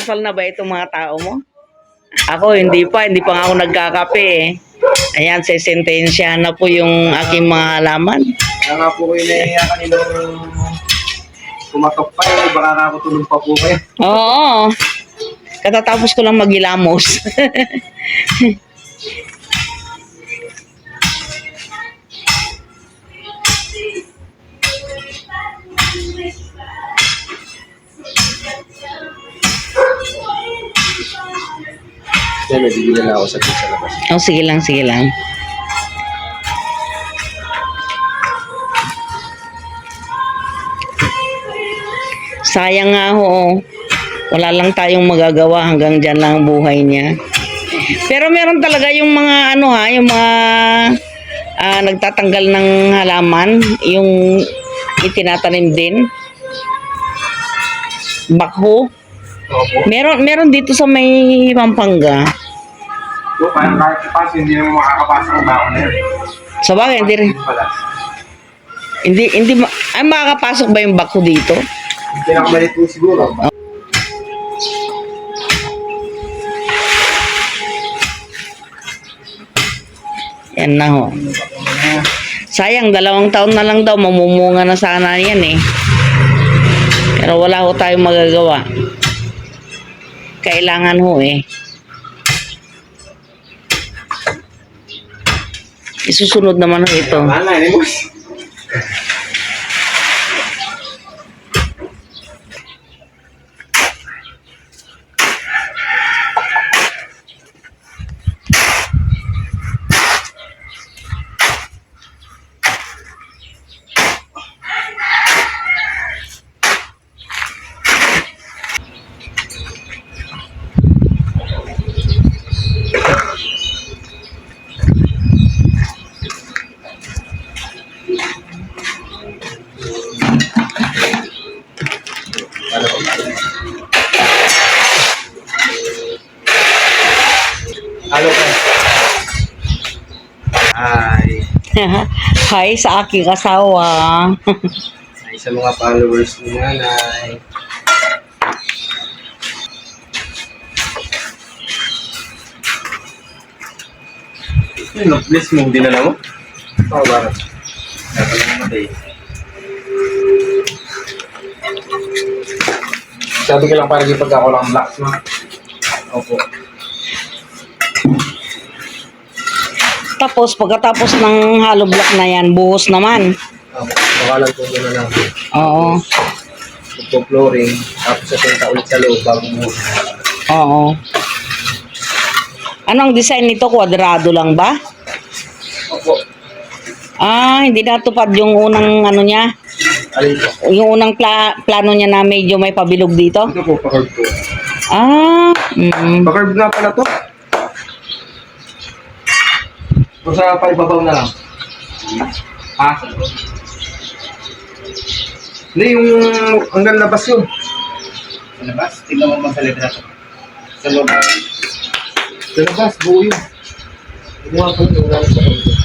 Nagdadasal na ba itong mga tao mo? Ako, hindi pa nga ako nagkakape eh. Ayan, sesentensya na po yung aking mga halaman. Kaya nga po kayo na kaninang kumatok pa eh. Baka nakakutulog pa po kayo. Oo. Katatapos ko lang maghilamos. Yan, nabibili na ako sa pizza labas. Oh, sige lang, sige lang. Sayang nga ho. Wala lang tayong magagawa, hanggang dyan lang ang buhay niya. Pero meron talaga yung mga ano ha, yung mga nagtatanggal ng halaman, yung itinatanim din. Bakho. Opo. Meron dito sa may Pampanga. So, parang kahit ipas, hindi mo makakapasok ang bako na yun. Sa bagay, hindi rin. Ay, makakapasok ba yung bakho dito? Yung pinakamalit po siguro. Yan na ho. Sayang, 2 taon na lang daw, mamumunga na sana yan eh. Pero wala ho tayong magagawa. Kailangan ho eh. Isusunod naman ho ito. Ano, ini boss? Halo ka. Hi. Hi sa aking asawa. Hi sa mga followers ni Nanay. Yun, please move din na lang mo. Oo, bakit? Kaya pala namatay. Sabi ko lang parang ipag ako lang blocks mo. Opo. Tapos, pagkatapos ng hollow block na yan, buhos naman. Opo. Baka lang po na lang. Oo. Flooring. Tapos sa tinta ulit sa loob bago mo. Oo. Anong design nito? Kwadrado lang ba? Opo. Ah, hindi natupad yung unang ano niya. Alin po? Yung unang plano niya na medyo may pabilog dito. Ito po, pa-curve po. Ah, Pa-curve nga pala to. O sa paibabaw na lang. Ha? Hindi, yung hanggang labas yun. Sa labas? Tingnan mo ba sa litrato? Sa loob. Sa labas, buo yun. Tingnan mo ba yung sa loob.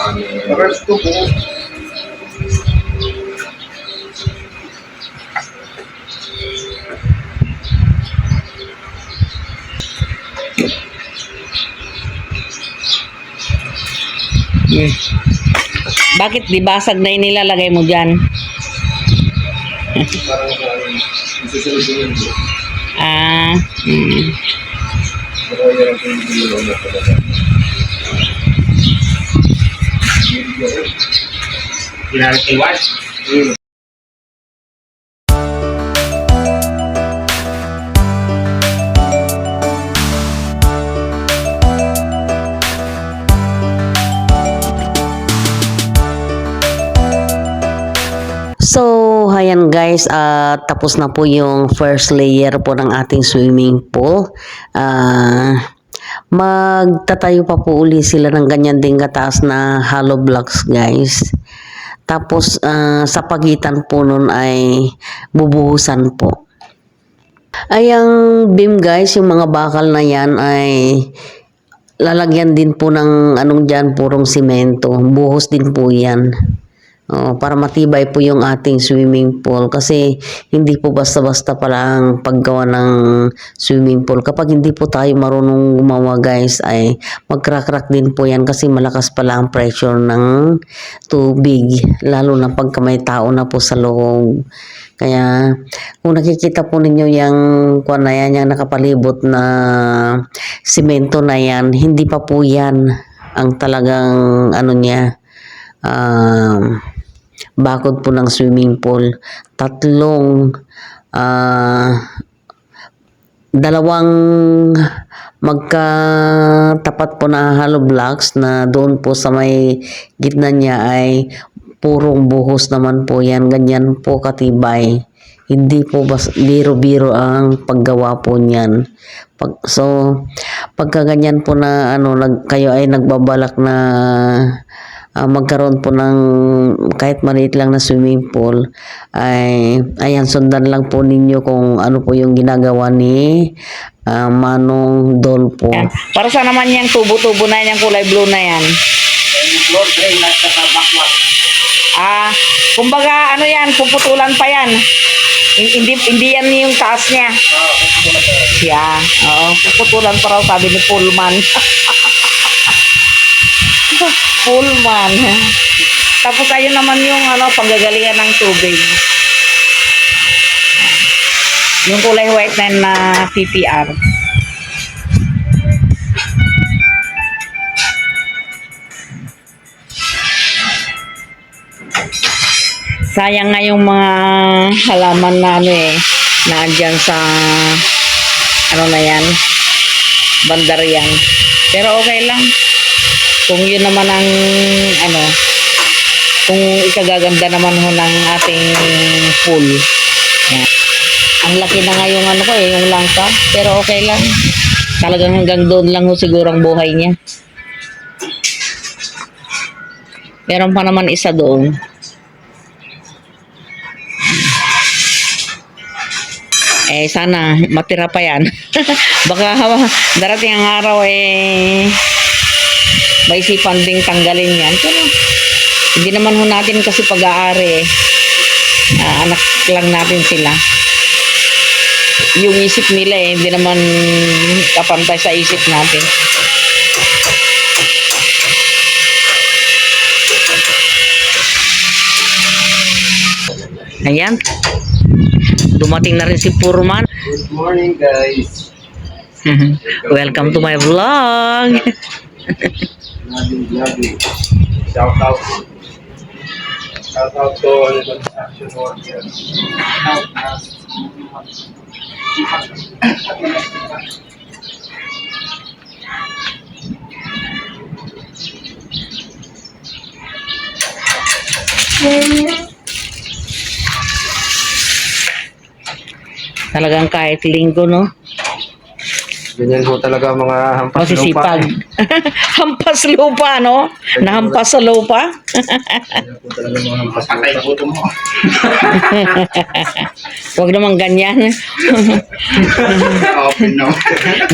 Pa-curve to po. Bakit di basag na yung nilalagay mo dyan? Parang susunod din yun. Ah, Pero yun ang pinili mo talaga. Ginalit kay Wash? so, ayan guys, tapos na po yung first layer po ng ating swimming pool. Magtatayo pa po uli sila ng ganyan din kataas na hollow blocks guys. Tapos sa pagitan po nun ay bubuhusan po. Ay ang beam guys, yung mga bakal na yan ay lalagyan din po ng anong dyan, purong simento. Buhos din po yan. Para matibay po yung ating swimming pool. Kasi hindi po basta-basta pala ang paggawa ng swimming pool. Kapag hindi po tayo marunong gumawa guys, ay magkrak-krak din po yan kasi malakas pala ang pressure ng tubig. Lalo na pagka may tao na po sa loob. Kaya kung nakikita po ninyo yung kuwan na yan, yung nakapalibot na simento na yan, hindi pa po yan ang talagang ano niya, bakod po ng swimming pool. Dalawang magkatapat po na hollow blocks na doon po sa may gitna niya ay purong buhos naman po yan. Ganyan po katibay. Hindi po biro-biro ang paggawa po niyan. Pagka ganyan po na kayo ay nagbabalak na magkaroon po ng kahit maliit lang na swimming pool, ay ayan, sundan lang po ninyo kung ano po yung ginagawa ni Manong Dolpo. Para sa naman yung tubo-tubo na yan, yung kulay blue na yan. Floor drain at saka backward. Kumbaga ano yan, puputulan pa yan. Hindi yan yung taas niya. Yeah, oo, puputulan pa raw, sabi ni Pullman. Pullman. Tapos ayun naman yung panggagalingan ng tubig. Yung kulay white na PPR. Sayang nga yung mga halaman na na andyan sa na yan, bandar yan. Pero okay lang. Kung yun naman ang kung ikagaganda naman ho ng ating pool. Yan. Ang laki na nga yung yung langka. Pero okay lang. Talagang hanggang doon lang ho siguro ang buhay niya. Meron pa naman isa doon. Sana matira pa yan. Baka darating ang araw maisipan ding tanggalin yan. Pero hindi naman ho natin kasi pag-aari. Anak lang natin sila. Yung isip nila hindi naman kapantay sa isip natin. Ayan. Dumating na rin si Purman. Good morning, guys. Welcome to my vlog. Vlogging. Shout out. Shout out to all the construction workers. Talagang kahit linggo, no? Ganyan po talaga mga hampas Masisipag. lupa. Hampas lupa, no? Nahampas sa lupa. Ganyan po talaga mga hampas lupa. Patay po mo. Huwag naman ganyan. Open no.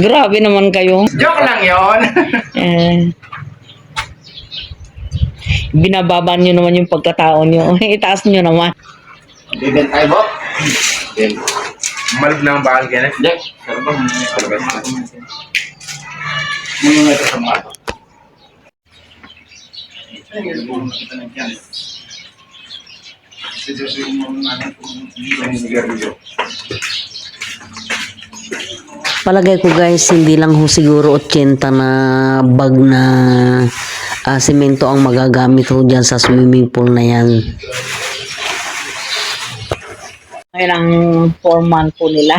Grabe naman kayo. Joke lang yon. Binababa nyo naman yung pagkatao nyo. Itaas nyo naman. Bibent tayo po. Then, malig na ang bakal ka na. Jack, sarap ba? Palabas na. Muna nga ito sa mga. Palagay ko guys, hindi lang ho siguro 80 na bag na semento ang magagamit ho dyan sa swimming pool na yan. Ngayon ang foreman po nila.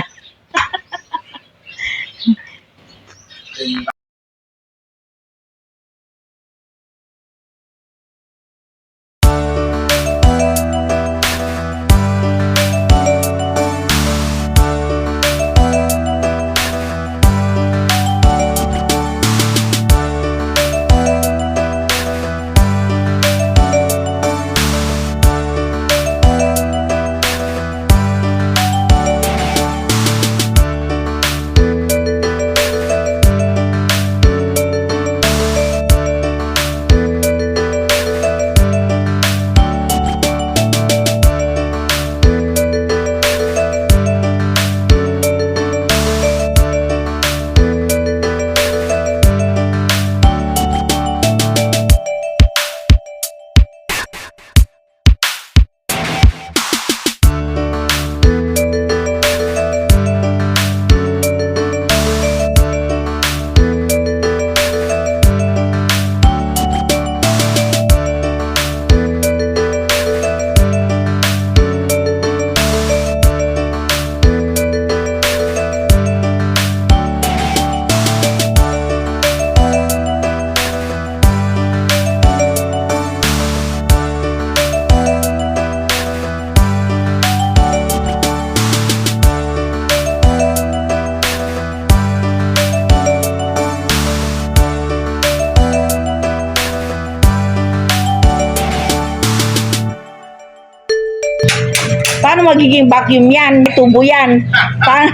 Paano magiging vacuum yan? May tubo yan. Ibang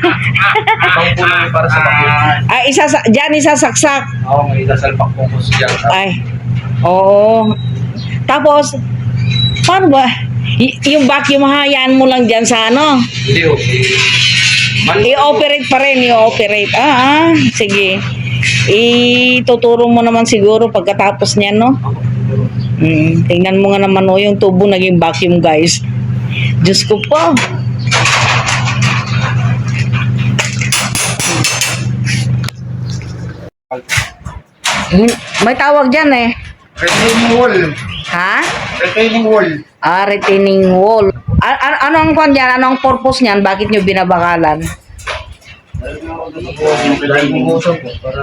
puno yung para sa bakit. Diyan isasaksak. Oo, may dasalpak focus dyan. Ay, oo. Tapos, paano ba? Yung vacuum, hayaan mo lang dyan sa ano? Hindi oh. I-operate pa rin, i-operate. Sige. Ituturo mo naman siguro pagkatapos niyan, no? Tingnan mo nga naman, oh, yung tubo naging vacuum, guys. Diyos ko po. May tawag dyan eh. Retaining wall. Ha? Retaining wall. Retaining wall. Ano ang kwan dyan? Ano ang purpose niyan? Bakit nyo binabakalan?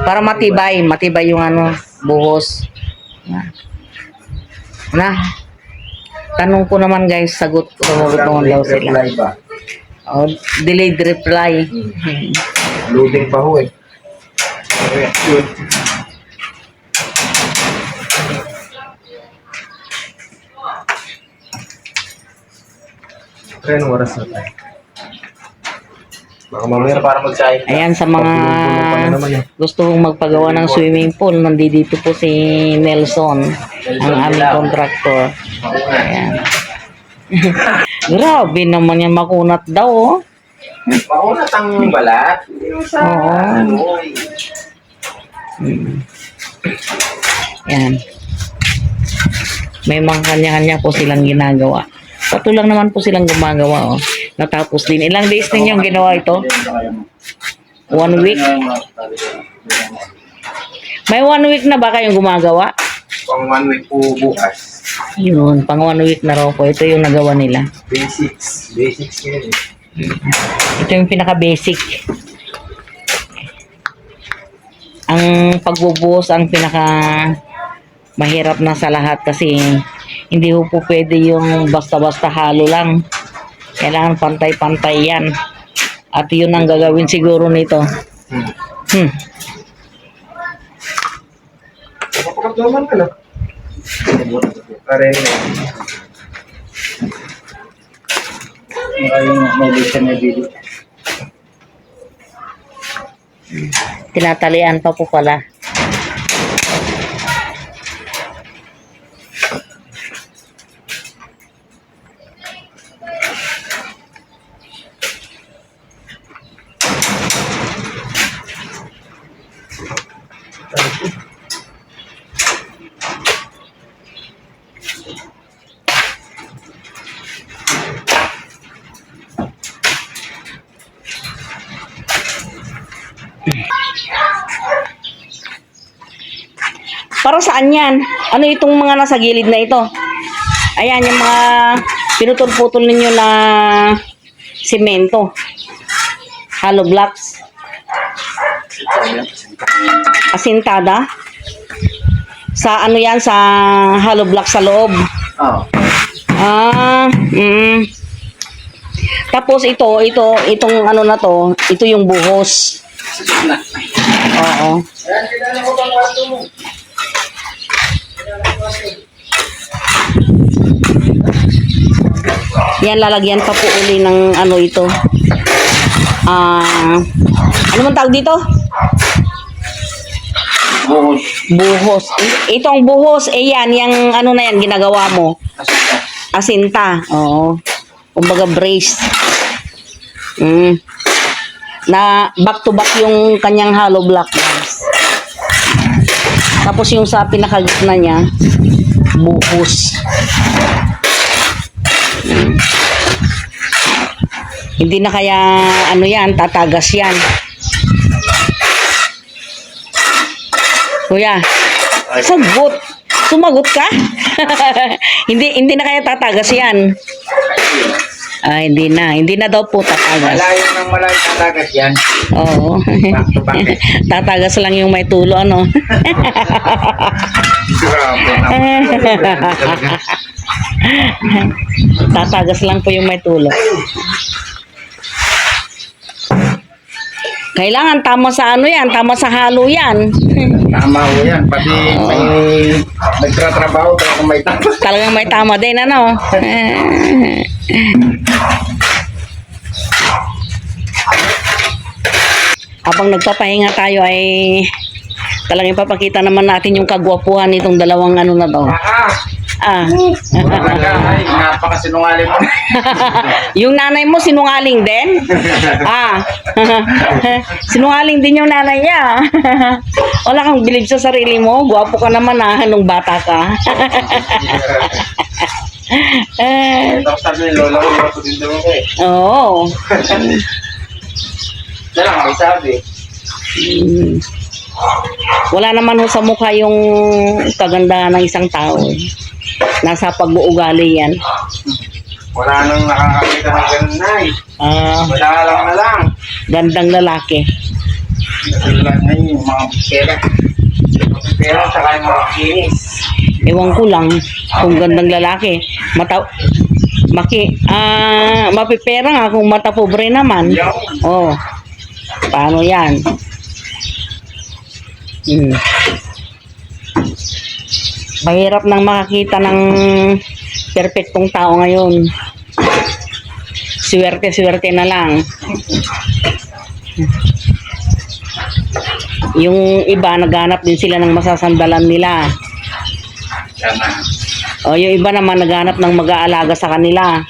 Para matibay. Matibay yung ano, buhos. Na. Tanong ko naman guys, sagot ko naman daw sila. Oh, delayed reply. Loading pa ho eh. Yun. Kaya anong oras na tayo? Baka mamaya para mag-sahit. Ayan, sa mga gusto kong magpagawa ng swimming pool, nandito po si Nelson, ang aming contractor. Ayan. Grabe naman yan, makunat daw, oh. Makunat ang balat. Oo. Yan. May mga kanya-kanya po silang ginagawa. Pato lang naman po silang gumagawa, oh. Natapos din. Ilang days ninyong ginawa ito? 1 week? May 1 week na ba kayong gumagawa? Pang 1 week po bukas. Yun, pang 1 week na raw po. Ito yung nagawa nila. Basics. Basics yun eh. Ito yung pinaka-basic. Ang pagbubuhos ang pinaka mahirap na sa lahat kasi hindi po pwede yung basta-basta halo lang. Kailangan pantay-pantay yan. At yun ang gagawin siguro nito. Kapag-duman ka na. Pare Tinatalian pa po pala. Para saan yan? Ano itong mga nasa gilid na ito? Ayan, yung mga pinutol-putol ninyo na semento. Hollow blocks. Asintada. Sa ano yan? Sa hollow block sa loob. Oo. Tapos itong ano na to, ito yung buhos. Oo. Yan, lalagyan pa po uli ng ano ito. Ano man tawag dito? Buhos. Buhos. Itong buhos, yan, yung ano na yan, ginagawa mo. Asinta. Oo. Kumbaga brace. Na back to back yung kanyang hollow block. Tapos yung sa pinakagitna niya, buhos. Hindi na kaya ano yan, tatagas yan. Kuya, sagot. Sumagot ka? hindi na kaya tatagas yan. Hindi na daw po tatagas. Malayo ng malayo tatagas yan. Oo. Back to back. Tatagas lang yung may tulo, ano? Grabe na. Tatagas lang po yung may tulo. Kailangan tama sa ano yan, tama sa halo yan. Tama ho yan. Pati may nagtratrabaho talagang may tama. Talagang may tama din, ano? Habang nagpapahinga tayo ay talagang ipapakita naman natin yung kagwapuhan nitong dalawang ano na to. Talaga, ay, napakasinungaling mo. Yung nanay mo sinungaling din? Sinungaling din yung nanay niya. Wala kang bilib sa sarili mo. Gwapo ka naman nung bata ka. Tapos sabi ni Lola, ko din daw ako eh. Oo. Yan lang may sabi. Wala naman ho sa mukha yung kagandahan ng isang tao. Nasa pag-uugali yan. Wala nang nakakakita ng ganun na eh. Wala lang na lang. Gandang lalaki. Wala na yung mga pera. Mga pera, saka yung mga kinis. Ewan ko lang kung gandang lalaki. Mapipera nga kung mata pobre naman. Oh. Paano yan? Mahirap nang makakita ng perfectong tao ngayon. Swerte-swerte na lang. Yung iba, naghanap din sila ng masasandalan nila. Tama. O yung iba naman, naghanap ng mag-aalaga sa kanila.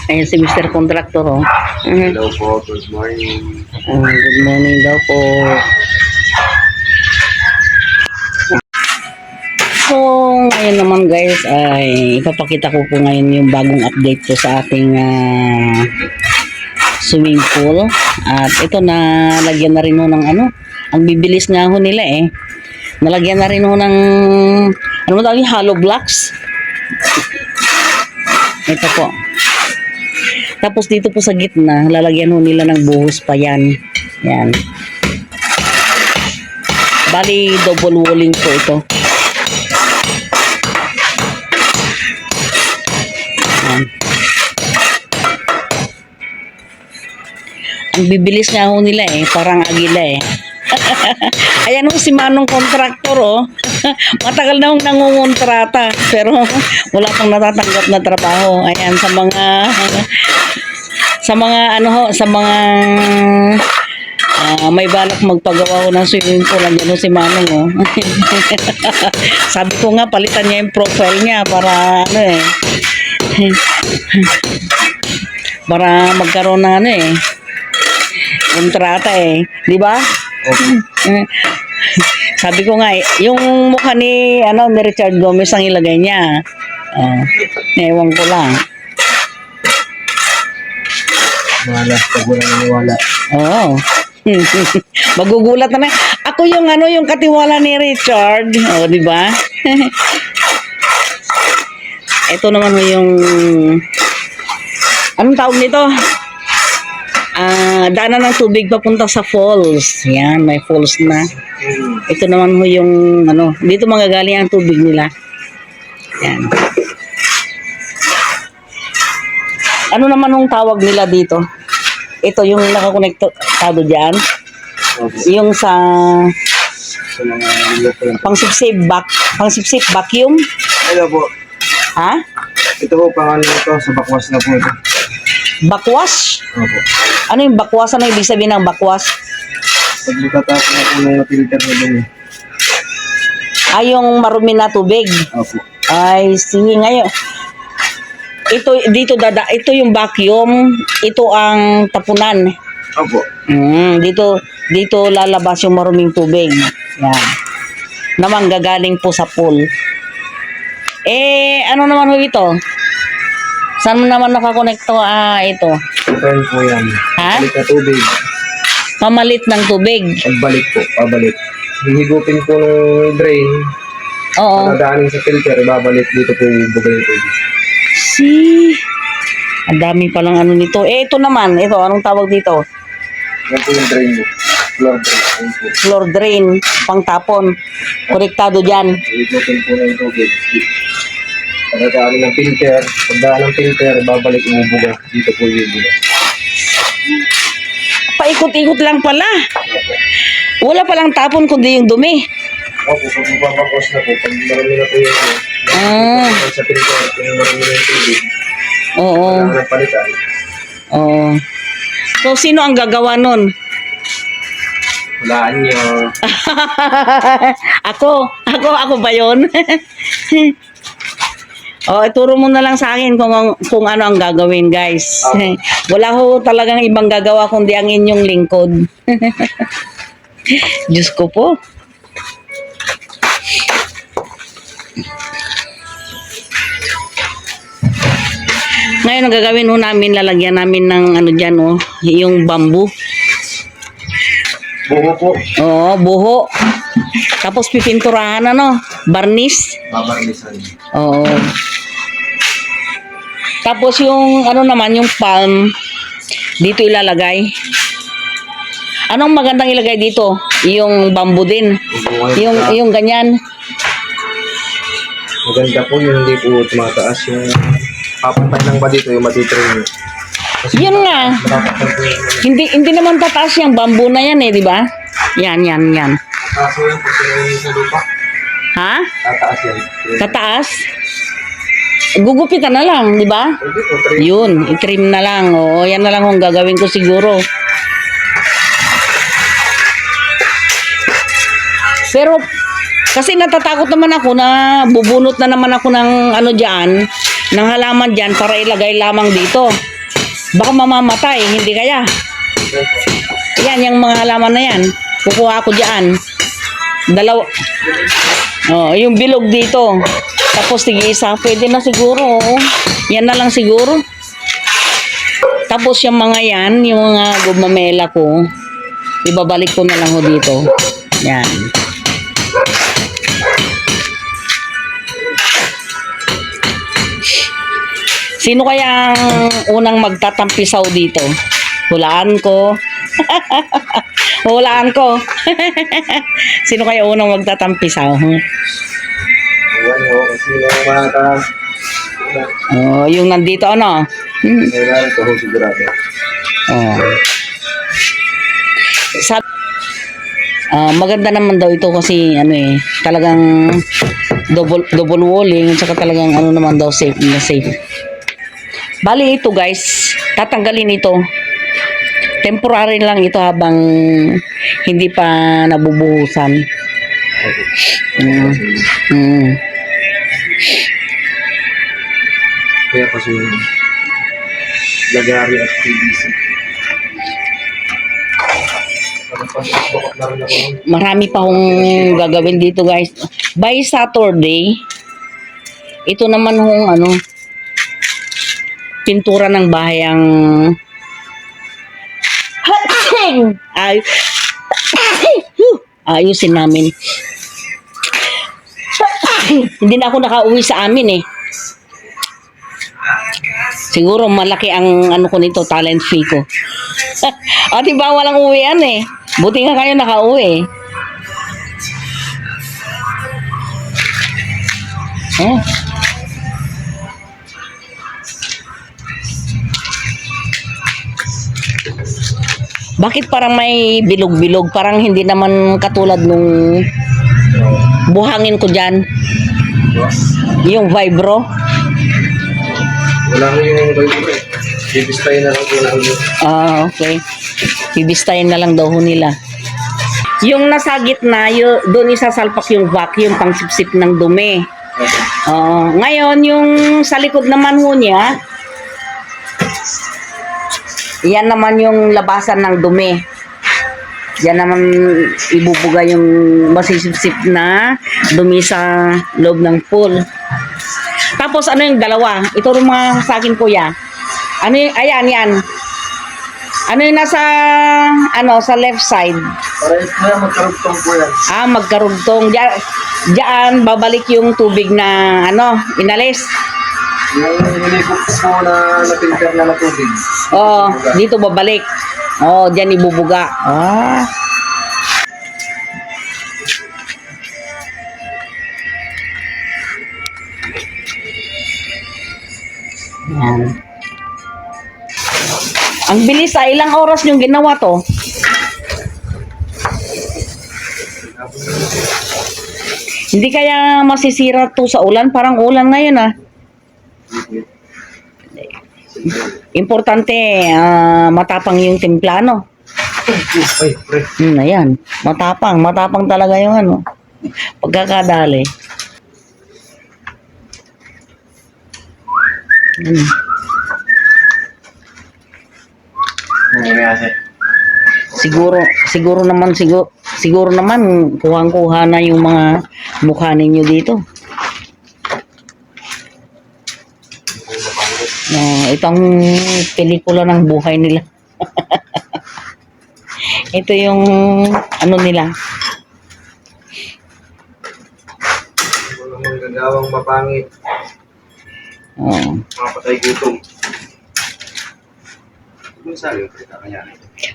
Ayan si Mr. Contractor, oh. Hello po, good morning. Good morning daw po. So, ngayon naman guys, ay ipapakita ko po ngayon yung bagong update ko sa ating swimming pool. At ito, nalagyan na rin ho ng ano, ang bibilis nga ho nila eh. Nalagyan na rin ho ng, ano mo tawag yung hollow blocks. Ito po. Tapos dito po sa gitna, lalagyan ho nila ng buhos pa yan. Yan. Bali, double walling po ito. Yan. Ang bibilis nga ho nila eh, parang agila eh. Ayan ho si Manong Contractor oh. Matagal na hong nangungontrata pero wala pang natatanggap na trabaho. Ayan sa mga ano ho, sa mga may balak magpagawa ko ng swimming pool. Ayan ho si Manong oh. Sabi ko nga palitan niya yung profile niya para ano eh. Para magkaroon ng ano eh. Kontrata eh, di ba? Okay. Sabi ko nga, yung mukha ni Richard Gomez ang ilagay niya. Ewan ko lang. Wala, pag wala naniwala. Oo. Magugulat na. Ako yung yung katiwala ni Richard. O, di ba? Ito naman yung anong tawag nito? Daanan ng tubig papunta sa falls. Yan, may falls na. Ito naman ho yung dito manggagaling ang tubig nila. Yan. Ano naman yung tawag nila dito? Ito yung nakakonektado dyan. Okay. Yung sa Sa mga pangsipsip vacuum. Hello po. Ha? Ito po, pangalan ito. Sa bakwas na po ito. Bakwas? Opo. Ano yung bakwas? Ano ibig sabihin ng bakwas? Pag butataas na po ng filter na dun. Ay, yung marumi na tubig. Opo. Ay, sige ngayon. Ito yung vacuum. Ito ang tapunan. Opo. Dito lalabas yung maruming tubig. Yan. Na manggagaling po sa pool. Ano naman ho ito? Saan naman nakakonekto? Ito. Turn po yan. Ha? Balik na tubig. Pamalit ng tubig. Pagbalik po, pabalik. Hihigupin po ng drain. Oo. Pagdaanin sa filter, babalik dito po yung bugay ng tubig. Ang dami palang nito. Ito naman. Ito, anong tawag dito? Yan po yung drain mo. Floor drain. Yan po. Floor drain. Pangtapon. Konektado dyan. Hihigupin po ng tubig. Pagdaanin ng filter, babalik yung bugay. Dito po yung bugay. Paikot-ikot lang pala. Opo. Wala palang tapon kundi yung dumi. Opo, pag mapapakos na po, pag marami na po yung Ah, sa pintor, kung marami na yung tubig, oo. wala na palitan. Oo. So, sino ang gagawa nun? Walaan nyo. Ako ba yun? Ituro mo na lang sa akin kung ano ang gagawin, guys. Wala ho talagang ibang gagawa kundi ang inyong lingkod. Diyos ko po. Ngayon, ang gagawin ho namin, lalagyan namin ng ano dyan, yung bamboo. Buho po. Oo, buho. Tapos pipinturahan, barnis. Babarnisan. Oo. Tapos yung naman, yung palm, dito ilalagay. Anong magandang ilagay dito? Yung bamboo din. Yung ganyan. Maganda po yung hindi po tumataas yung papuntay lang ba dito yung matitrim. Yun nga. Matatakpan po yung Hindi naman tataas yung bamboo na yan di ba? Yan. tataas po yung pagkain sa lupa. Ha? Tataas yan. Tataas? Gugupitan na lang, di ba? Pwede po, trim. Yun, i-trim na lang. Oo, yan na lang kung gagawin ko siguro. Pero, kasi natatakot naman ako na bubunot na naman ako ng dyan, ng halaman dyan para ilagay lamang dito. Baka mamamatay, hindi kaya. Yan, yung mga halaman na yan. Kukuha ko dyan. Dalawa. Yung bilog dito. Tapos tig-isa, pwede na siguro. Yan na lang siguro. Tapos yung mga yan, yung mga gumamela ko, ibabalik ko na lang ho dito. Yan. Sino kaya ang unang magtatampisaw dito? Hulaan ko. Hulaan ko. Sino kaya unang magtatampisaw? Iwan mo kasi yung mga Yung nandito kailangan ko sigurado. Maganda naman daw ito kasi talagang double walling at saka talagang naman daw safe na safe. Bali ito guys, tatanggalin ito. Temporary lang ito habang hindi pa nabubuhusan. Kaya kasi yung lagari at PVC. Marami pa akong gagawin dito guys. By Saturday, ito naman pintura ng bahay ang ayusin namin. Hindi na ako nakauwi sa amin Siguro malaki ang ko nito, talent fee ko. Diba walang uwian Buti nga kayo nakauwi. Bakit parang may bilog-bilog? Parang hindi naman katulad nung buhangin ko dyan. Yung vibro. Wala ko yung vibro Bibistayin na lang po namin. Okay. Bibistayin na lang daw ho nila. Yung nasa gitna, doon isasalpak yung vacuum pang sipsip ng dumi. Ngayon, yung sa likod naman ho niya, yan naman yung labasan ng dumi. Yan naman ibubuga yung masisipsip na dumi sa loob ng pool. Tapos yung dalawa? Ituro mga sa akin kuya. Ayan, yan. Ano yung nasa, sa left side? Para magkarugtong po yan. Magkarugtong. Diyan, babalik yung tubig na, inalis. Yung nilikot po na na-filter na tubig. Dito babalik. Diyan ibubuga. Yan. Ang bilis ilang oras yung ginawa to? Hindi kaya masisira to sa ulan? Parang ulan ngayon ah. Importante, matapang yung timplano. Ay, pre. Ayan. Matapang. Matapang talaga yung ano. Pagkakadali. Siguro naman kuhang-kuha na yung mga mukha ninyo dito. Itong pelikula ng buhay nila. Ito yung ano nila. Walang manggagawang mapangit. Oh. Mga patay gutom. Ano sabi yung kita kanya?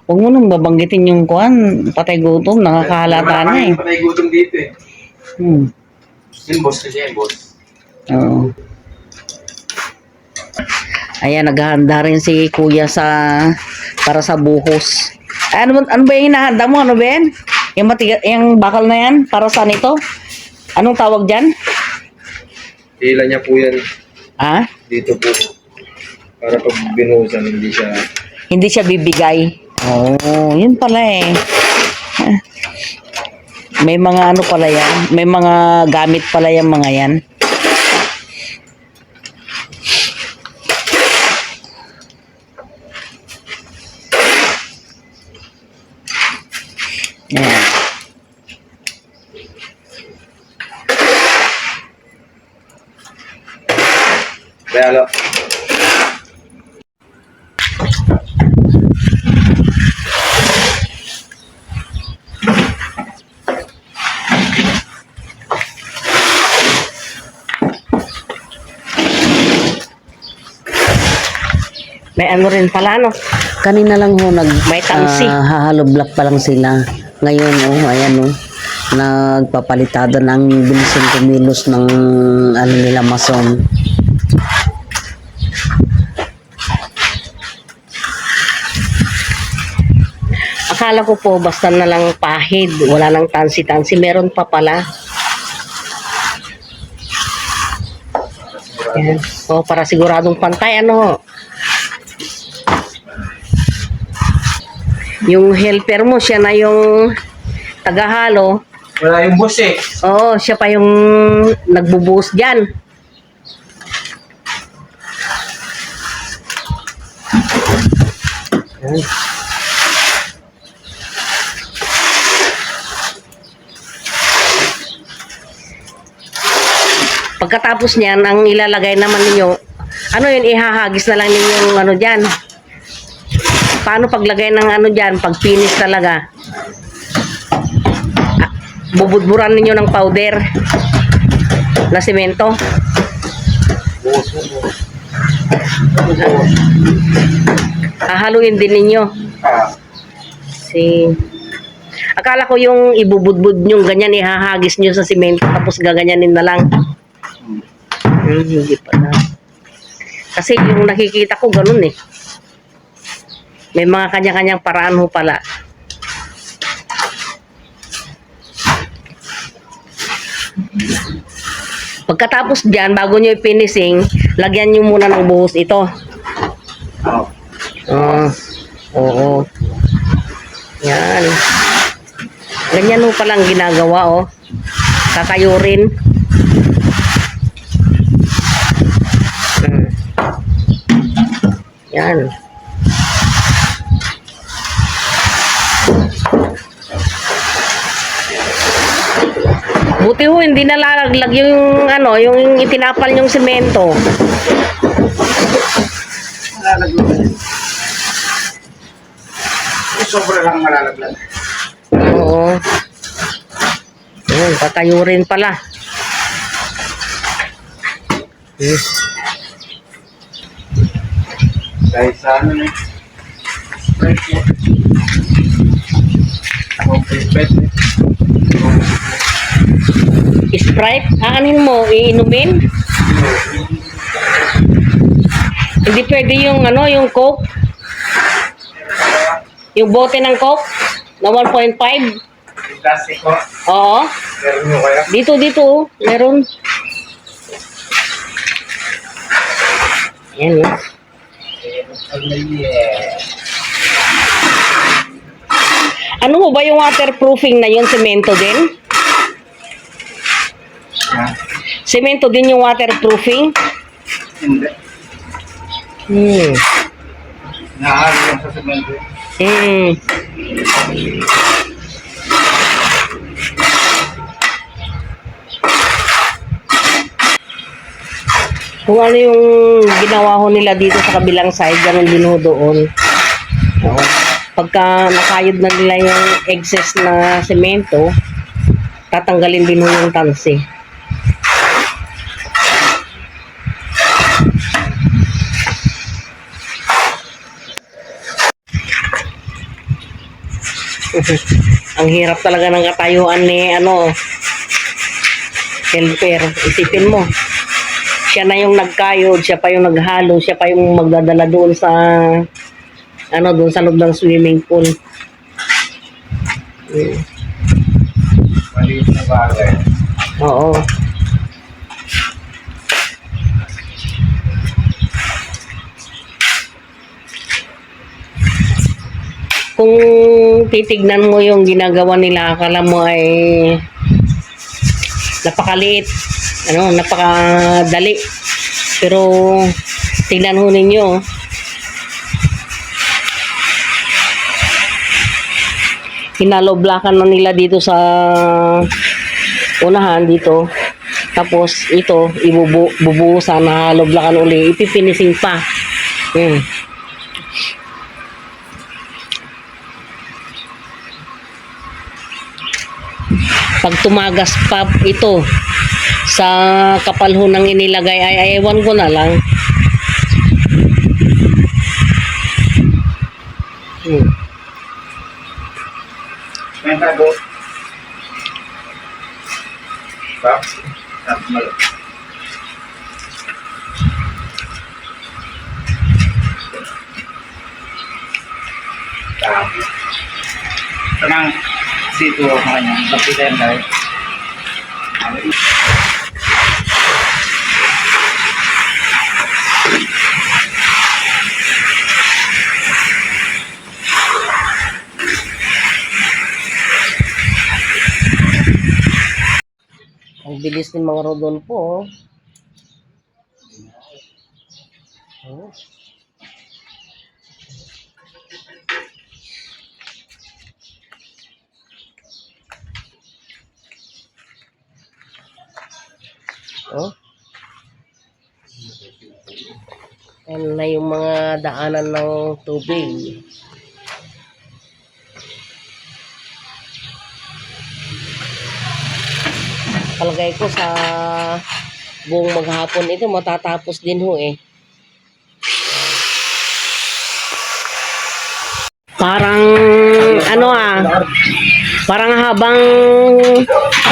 Huwag mo nang babanggitin yung kuhan, patay gutom, nakakahalata na eh. Patay gutom dito eh. Yung boss kasi yan, boss. Oo. Ayan, naghahanda rin si Kuya para sa buhos. Ano ba yung hinahanda mo? Ano ba yan? Yung bakal na yan? Para saan ito? Anong tawag dyan? Hila niya po yan Ah? dito po. Para pag binuhusan, Hindi siya bibigay. Oh, yun pala eh. May mga ano pala yan. May mga gamit pala yung mga yan. Ayan. Realo. May ano rin pala, no? Kanina lang ho May tangsi. hahaloblak pa lang sila. Ngayon ayan nagpapalitada ng bilisong kumilos ng ano nila mason. Akala ko po basta na lang pahid, wala nang tansi-tansi, meron pa pala. Yan. O, para siguradong pantay, ano? Yung helper mo, siya na yung tagahalo. Wala yung boss eh. Oo, siya pa yung nagbubuhos dyan. Yan. Pagkatapos niyan, ang ilalagay naman ninyo, ano yun, ihahagis na lang ninyo yung ano dyan. Paano paglagay ng ano dyan, pag finish talaga? Bubudburan ninyo ng powder na semento. Hahaluin din ninyo. Akala ko yung ibubudbud nyo, ganyan ihahagis nyo sa semento, tapos gaganyanin na lang. Hindi pala. Kasi yung nakikita ko ganun eh. May mga kanya-kanyang paraan ho pala. Pagkatapos dyan, bago nyo i-finishing, lagyan nyo muna ng buhos ito. Oo. Yan. Ganyan ho palang ginagawa, oh. Kakayurin. Yan. Buti ho, hindi nalalaglag yung ano, yung itinapal yung semento. Malalaglag. Sobra lang malalaglag. Oo. Yun, kakayurin pala. Dahil sa ano na Sprite, aanin mo, iinumin? Hindi pwede yung ano, yung Coke. Yung bote ng Coke na 1.5. plastic ko. Oo. Meron nyo kaya? Dito, oh. Meron. Ayan, oh. Ano ho ba yung waterproofing na yun? Semento din? Semento din yung waterproofing? Hindi. Nahalo lang sa semento. Kung ano yung ginawa ho nila dito sa kabilang side, ganun din ho doon. Oo. Pagka nakayod na nila yung excess na semento, tatanggalin din ho yung tansi. Ang hirap talaga ng katayuan ni helper. Isipin mo, siya na yung nagkayod, siya pa yung naghalo, siya pa yung magdadala doon sa doon sa loob ng swimming pool. Maliit na bagay. Oo. Kung titignan mo yung ginagawa nila, akala mo ay napakaliit, napakadali. Pero tingnan ho ninyo, hinaloblakan na nila dito sa unahan dito. Tapos ito, ibubuhusan na haloblakan uli, ipipinising pa. Pag tumagas pa ito sa kapal ho nang inilagay ay ewan ko na lang. May tago. Ba? Normal. Tenang, situ makanya. Tapi saya enggak. Ang bilis ng mga Rodolfo. Oh. Oh. Yan na yung mga daanan ng tubig. Palagay ko sa buong maghapon ito matatapos din ho eh. Parang parang habang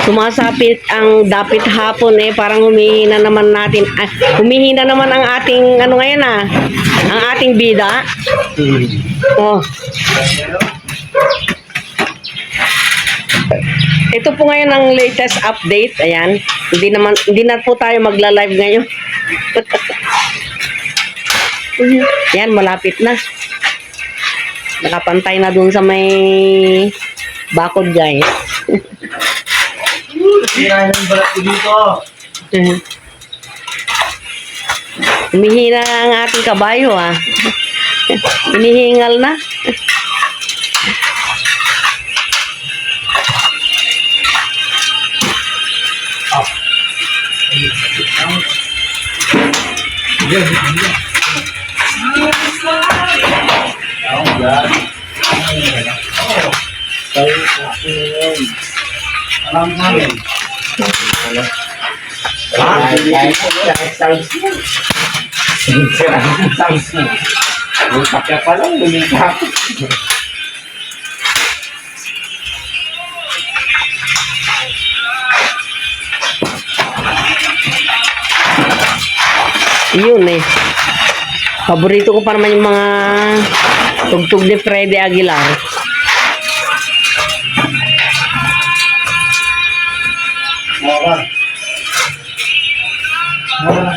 sumasapit ang dapit hapon eh, parang humihina naman ang ating ngayon ang ating bida. Oh. Ito po ngayon ang latest update. Ayan. Hindi na po tayo magla-live ngayon. Yan, malapit na. Nakapantay na dun sa may bakod, guys. Sira yung balat ko dito. Humihina ang ating kabayo, Hinihingal na. Yun eh. Paborito ko pa naman yung mga tugtog ni Freddy Aguilar.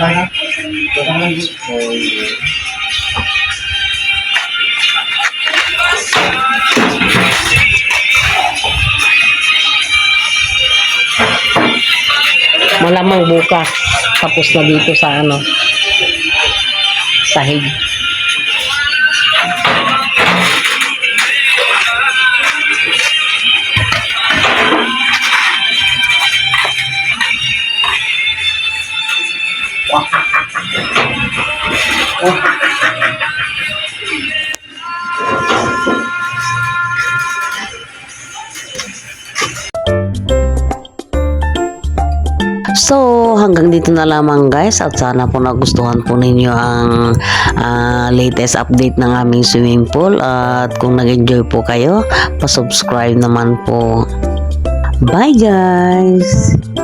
sana. Oh, Malamang bukas tapos na dito sa ano, sahig. So, hanggang dito na lamang guys at sana po nagustuhan po ninyo ang latest update ng aming swimming pool at kung nag-enjoy po kayo, pa-subscribe naman po. Bye guys!